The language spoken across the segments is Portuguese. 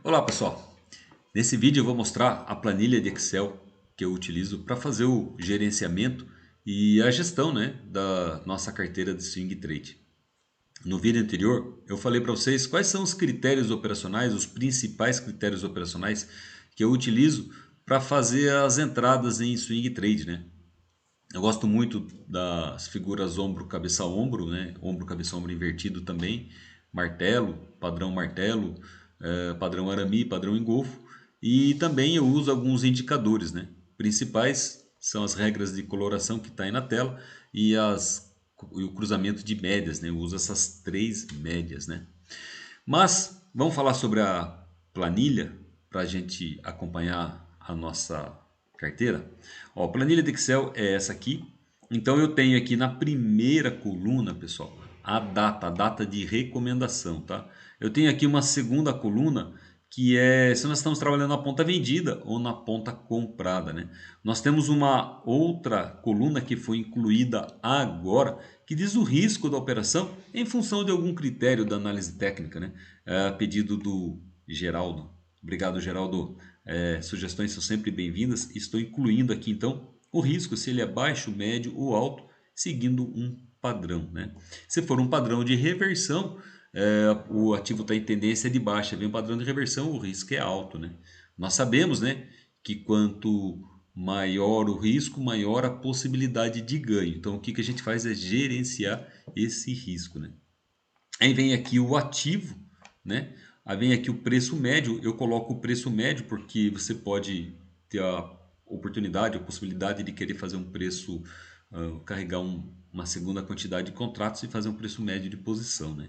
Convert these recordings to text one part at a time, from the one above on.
Olá pessoal, nesse vídeo eu vou mostrar a planilha de Excel que eu utilizo para fazer o gerenciamento e a gestão, da nossa carteira de swing trade. No vídeo anterior eu falei para vocês quais são os critérios operacionais, os principais critérios operacionais que eu utilizo para fazer as entradas em swing trade, né? Eu gosto muito das figuras ombro, cabeça, ombro, né? Ombro, cabeça, ombro invertido também, martelo, padrão arame, padrão engolfo. E também eu uso alguns indicadores, né? Principais são as regras de coloração que está aí na tela e o cruzamento de médias, né? Eu uso essas três médias, né? Mas vamos falar sobre a planilha para a gente acompanhar a nossa carteira. Ó, a planilha de Excel é essa aqui. Então eu tenho aqui na primeira coluna, pessoal, a data de recomendação, tá? Eu tenho aqui uma segunda coluna que é se nós estamos trabalhando na ponta vendida ou na ponta comprada, né? Nós temos uma outra coluna que foi incluída agora, que diz o risco da operação em função de algum critério da análise técnica, né? Pedido do Geraldo. Obrigado, Geraldo. Sugestões são sempre bem-vindas. Estou incluindo aqui então o risco, se ele é baixo, médio ou alto, seguindo um padrão, né? Se for um padrão de reversão, o ativo está em tendência de baixa, vem um padrão de reversão, o risco é alto, né? Nós sabemos, né, que quanto maior o risco, maior a possibilidade de ganho. Então, o que que a gente faz é gerenciar esse risco, né? Aí vem aqui o ativo, né? Aí vem aqui o preço médio. Eu coloco o preço médio porque você pode ter a oportunidade, a possibilidade de querer fazer um preço, carregar uma segunda quantidade de contratos e fazer um preço médio de posição, né?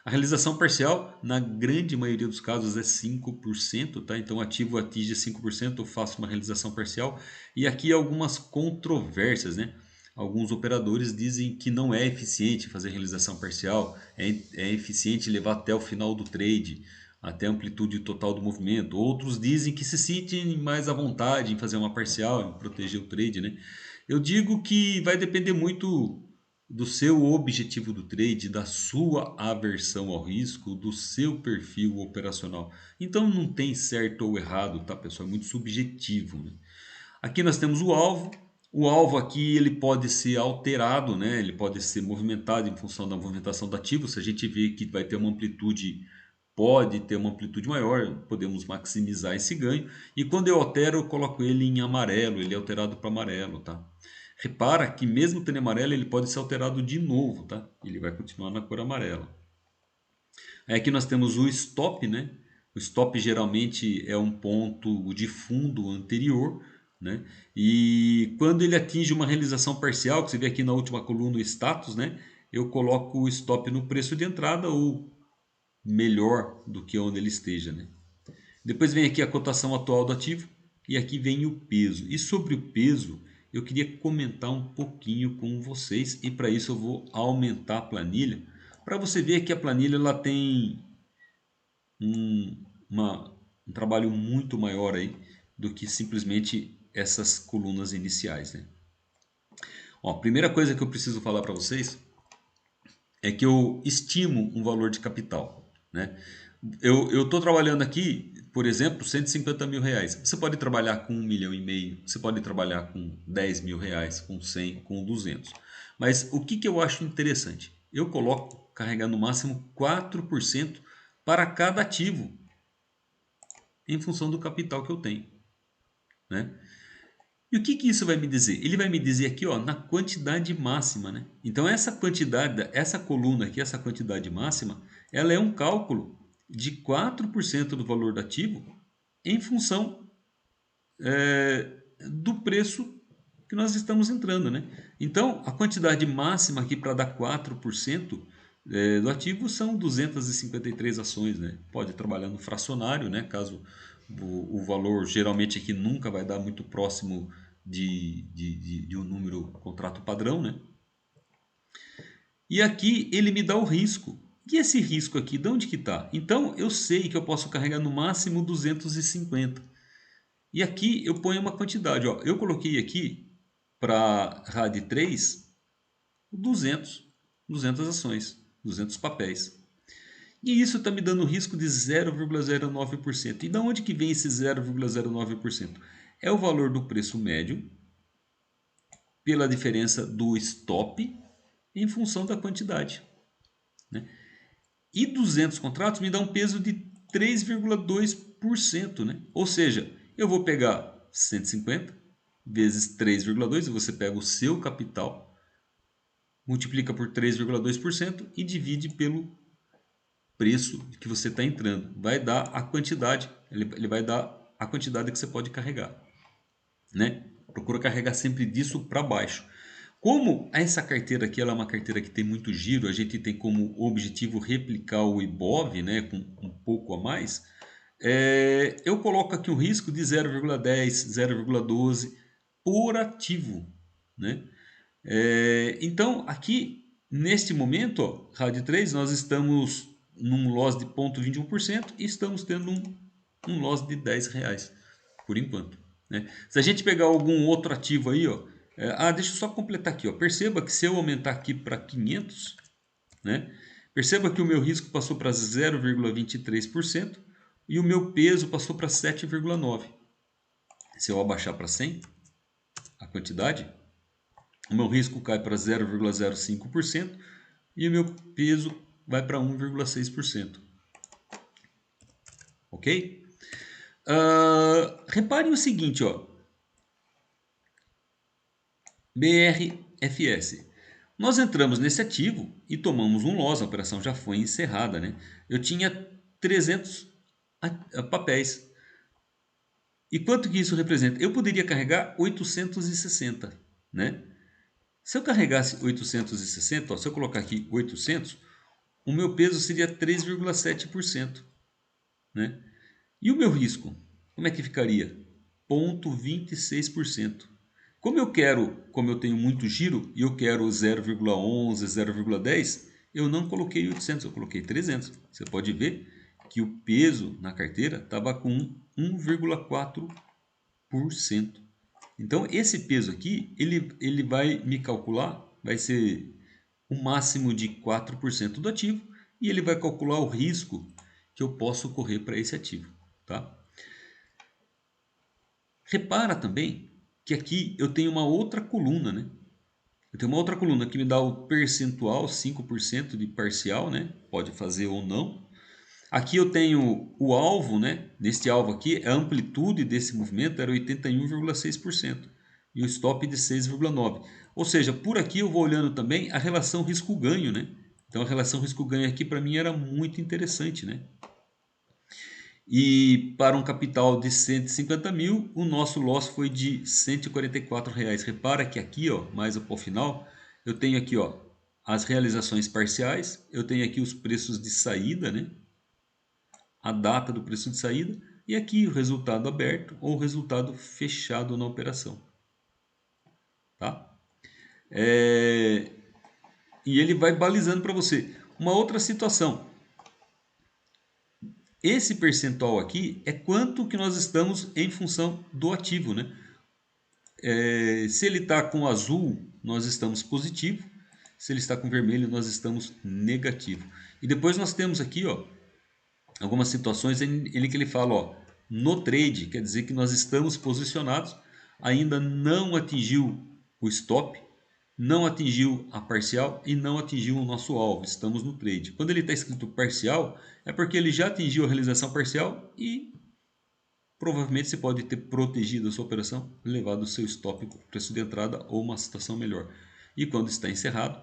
A realização parcial, na grande maioria dos casos, é 5%, tá? Então, o ativo atinge 5%, eu faço uma realização parcial. E aqui algumas controvérsias, né? Alguns operadores dizem que não é eficiente fazer realização parcial, é eficiente levar até o final do trade, até a amplitude total do movimento. Outros dizem que se sentem mais à vontade em fazer uma parcial, em proteger o trade, né? Eu digo que vai depender muito do seu objetivo do trade, da sua aversão ao risco, do seu perfil operacional. Então não tem certo ou errado, tá, pessoal? É muito subjetivo, né? Aqui nós temos o alvo. O alvo aqui ele pode ser alterado, né? Ele pode ser movimentado em função da movimentação do ativo. Se a gente vê que vai ter uma amplitude, pode ter uma amplitude maior, podemos maximizar esse ganho. E quando eu altero, eu coloco ele em amarelo, ele é alterado para amarelo, tá? Repara que mesmo tendo amarelo, ele pode ser alterado de novo, tá? Ele vai continuar na cor amarela. Aí aqui nós temos o stop, né? O stop geralmente é um ponto de fundo anterior, né? E quando ele atinge uma realização parcial, que você vê aqui na última coluna o status, né? Eu coloco o stop no preço de entrada ou melhor do que onde ele esteja, né? Depois vem aqui a cotação atual do ativo e aqui vem o peso. E sobre o peso, eu queria comentar um pouquinho com vocês e para isso eu vou aumentar a planilha para você ver que a planilha ela tem um, um trabalho muito maior aí do que simplesmente essas colunas iniciais, né? Ó, a primeira coisa que eu preciso falar para vocês é que eu estimo um valor de capital, né? Eu estou trabalhando aqui, por exemplo, 150 mil reais. Você pode trabalhar com 1,5 milhão, você pode trabalhar com 10 mil reais, com 100, com 200. Mas o que, que eu acho interessante? Eu coloco carregar no máximo 4% para cada ativo, em função do capital que eu tenho, né? E o que, que isso vai me dizer? Ele vai me dizer aqui, ó, na quantidade máxima, né? Então essa quantidade, essa coluna aqui, essa quantidade máxima, ela é um cálculo de 4% do valor do ativo em função do preço que nós estamos entrando, né? Então a quantidade máxima aqui para dar 4% do ativo são 253 ações, né? Pode trabalhar no fracionário, né? Caso o valor geralmente aqui nunca vai dar muito próximo de um número contrato padrão, né? E aqui ele me dá o risco. E esse risco aqui, de onde que está? Então eu sei que eu posso carregar no máximo 250. E aqui eu ponho uma quantidade. Ó. Eu coloquei aqui para RAD 3 200 ações, 200 papéis. E isso está me dando risco de 0,09%. E da onde que vem esse 0,09%? É o valor do preço médio pela diferença do stop em função da quantidade, né? E 200 contratos me dá um peso de 3,2%, né? Ou seja, eu vou pegar 150 vezes 3,2%, e você pega o seu capital, multiplica por 3,2% e divide pelo preço que você está entrando. Vai dar a quantidade, ele vai dar a quantidade que você pode carregar, né? Procura carregar sempre disso para baixo. Como essa carteira aqui ela é uma carteira que tem muito giro, a gente tem como objetivo replicar o Ibov, né, com um pouco a mais, eu coloco aqui um risco de 0,10, 0,12 por ativo, né? Então, aqui, neste momento, ó, RAD 3, nós estamos num loss de 0,21% e estamos tendo um loss de R$ 10, por enquanto, né? Se a gente pegar algum outro ativo aí, ó, deixa eu só completar aqui, ó. Perceba que se eu aumentar aqui para 500, né? Perceba que o meu risco passou para 0,23% e o meu peso passou para 7,9%. Se eu abaixar para 100, a quantidade, o meu risco cai para 0,05% e o meu peso vai para 1,6%. Ok? Reparem o seguinte, ó. BRFS. Nós entramos nesse ativo e tomamos um loss, a operação já foi encerrada, né? Eu tinha 300 papéis. E quanto que isso representa? Eu poderia carregar 860, né? Se eu carregasse 860, ó, se eu colocar aqui 800, o meu peso seria 3,7%, né? E o meu risco, como é que ficaria? 0,26%. Como eu tenho muito giro e eu quero 0,11, 0,10, eu não coloquei 800, eu coloquei 300. Você pode ver que o peso na carteira estava com 1,4%. Então, esse peso aqui, ele vai me calcular, vai ser o máximo de 4% do ativo e ele vai calcular o risco que eu posso correr para esse ativo, tá? Repara também que aqui eu tenho uma outra coluna, né? Eu tenho uma outra coluna que me dá o percentual, 5% de parcial, né? Pode fazer ou não. Aqui eu tenho o alvo, né? Neste alvo aqui, a amplitude desse movimento era 81,6% e o stop de 6,9%. Ou seja, por aqui eu vou olhando também a relação risco-ganho, né? Então a relação risco-ganho aqui para mim era muito interessante, né? E para um capital de 150 mil, o nosso loss foi de R$ 144. Repara que aqui, ó, mais para o final, eu tenho aqui, ó, as realizações parciais, eu tenho aqui os preços de saída, né? A data do preço de saída e aqui o resultado aberto ou o resultado fechado na operação, tá? E ele vai balizando para você. Uma outra situação, esse percentual aqui é quanto que nós estamos em função do ativo, né? Se ele está com azul, nós estamos positivo. Se ele está com vermelho, nós estamos negativo. E depois nós temos aqui, ó, algumas situações em que ele fala, ó, no trade, quer dizer que nós estamos posicionados, ainda não atingiu o stop, não atingiu a parcial e não atingiu o nosso alvo, estamos no trade. Quando ele está escrito parcial, é porque ele já atingiu a realização parcial e provavelmente você pode ter protegido a sua operação, levado o seu stop para o preço de entrada ou uma situação melhor. E quando está encerrado,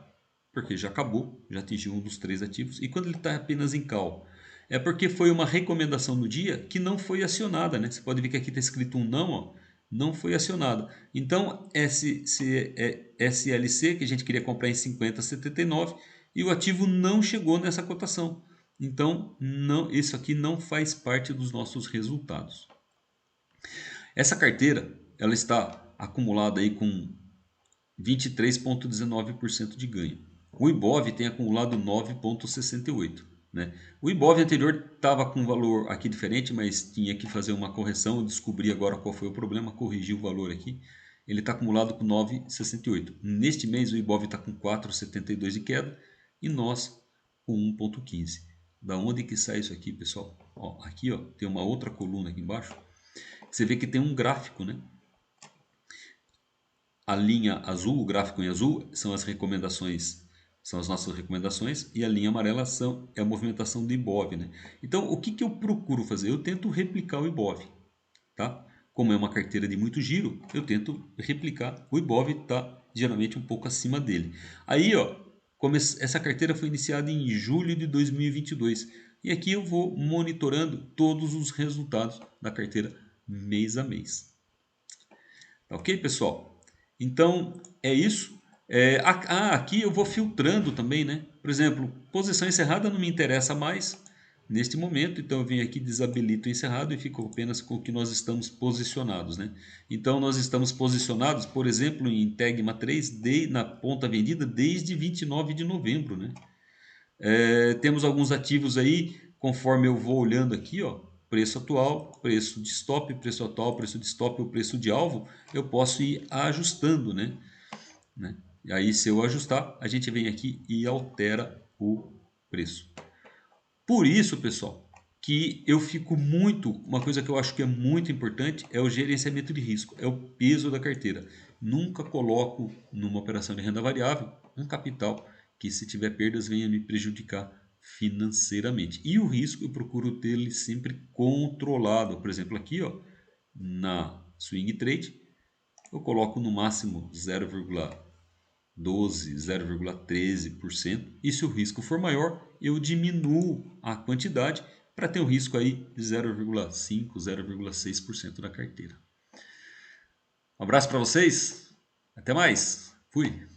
porque já acabou, já atingiu um dos três ativos. E quando ele está apenas em call, é porque foi uma recomendação no dia que não foi acionada, né? Você pode ver que aqui está escrito um não, ó, não foi acionada. Então, SLC, que a gente queria comprar em 50,79 e o ativo não chegou nessa cotação. Então, não, isso aqui não faz parte dos nossos resultados. Essa carteira, ela está acumulada aí com 23,19% de ganho. O Ibov tem acumulado 9,68%, né? O Ibov anterior estava com um valor aqui diferente, mas tinha que fazer uma correção. Eu descobri agora qual foi o problema, corrigi o valor aqui. Ele está acumulado com 9,68%. Neste mês o Ibov está com 4,72% de queda e nós com 1,15%. Da onde que sai isso aqui, pessoal? Ó, aqui, ó, tem uma outra coluna aqui embaixo. Você vê que tem um gráfico, né? A linha azul, o gráfico em azul, são as recomendações, são as nossas recomendações, e a linha amarela é a movimentação do Ibov, né? Então, o que que eu procuro fazer? Eu tento replicar o Ibov, tá? Como é uma carteira de muito giro, eu tento replicar. O Ibov está geralmente um pouco acima dele. Aí, ó, como essa carteira foi iniciada em julho de 2022, e aqui eu vou monitorando todos os resultados da carteira mês a mês. Tá ok, pessoal? Então, é isso. Aqui eu vou filtrando também, né? Por exemplo, posição encerrada não me interessa mais neste momento, então eu venho aqui, desabilito o encerrado e fico apenas com o que nós estamos posicionados, né? Então, nós estamos posicionados, por exemplo, em Tegma 3 na ponta vendida desde 29 de novembro, né? Temos alguns ativos aí, conforme eu vou olhando aqui, ó, preço atual, preço de stop, preço atual, preço de stop, o preço de alvo, eu posso ir ajustando, né? E aí, se eu ajustar, a gente vem aqui e altera o preço. Por isso, pessoal, que eu fico muito, uma coisa que eu acho que é muito importante é o gerenciamento de risco, é o peso da carteira. Nunca coloco numa operação de renda variável um capital que, se tiver perdas, venha me prejudicar financeiramente. E o risco eu procuro ter ele sempre controlado. Por exemplo, aqui, ó, na swing trade, eu coloco no máximo 0,12, 0,13%. E se o risco for maior, eu diminuo a quantidade para ter um risco aí de 0,5, 0,6% da carteira. Um abraço para vocês. Até mais. Fui.